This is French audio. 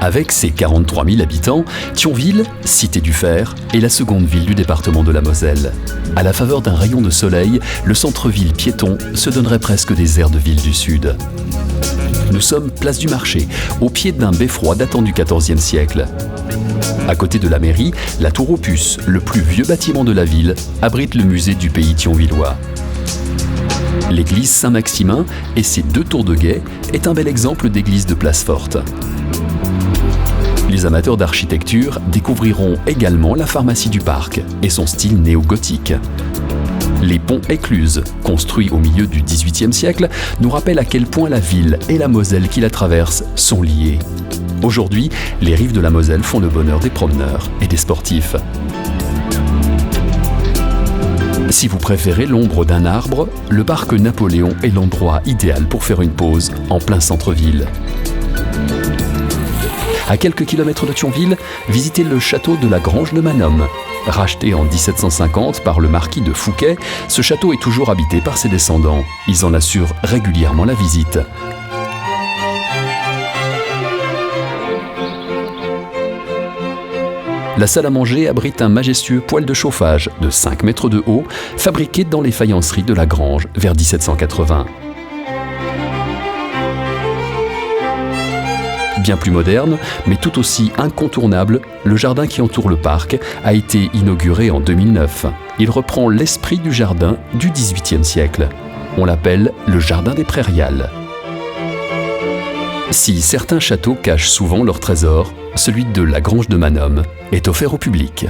Avec ses 43 000 habitants, Thionville, cité du fer, est la seconde ville du département de la Moselle. À la faveur d'un rayon de soleil, le centre-ville piéton se donnerait presque des airs de ville du Sud. Nous sommes place du Marché, au pied d'un beffroi datant du XIVe siècle. À côté de la mairie, la tour aux puces, le plus vieux bâtiment de la ville, abrite le musée du pays thionvillois. L'église Saint-Maximin et ses 2 tours de guet est un bel exemple d'église de place forte. Les amateurs d'architecture découvriront également la pharmacie du parc et son style néo-gothique. Les ponts écluses, construits au milieu du XVIIIe siècle, nous rappellent à quel point la ville et la Moselle qui la traversent sont liées. Aujourd'hui, les rives de la Moselle font le bonheur des promeneurs et des sportifs. Si vous préférez l'ombre d'un arbre, le parc Napoléon est l'endroit idéal pour faire une pause en plein centre-ville. À quelques kilomètres de Thionville, visitez le château de la Grange de Manom. Racheté en 1750 par le marquis de Fouquet, ce château est toujours habité par ses descendants. Ils en assurent régulièrement la visite. La salle à manger abrite un majestueux poêle de chauffage de 5 mètres de haut, fabriqué dans les faïenceries de la Grange vers 1780. Bien plus moderne, mais tout aussi incontournable, le jardin qui entoure le parc a été inauguré en 2009. Il reprend l'esprit du jardin du XVIIIe siècle. On l'appelle le jardin des prairiales. Si certains châteaux cachent souvent leurs trésors, celui de la Grange de Manom est offert au public.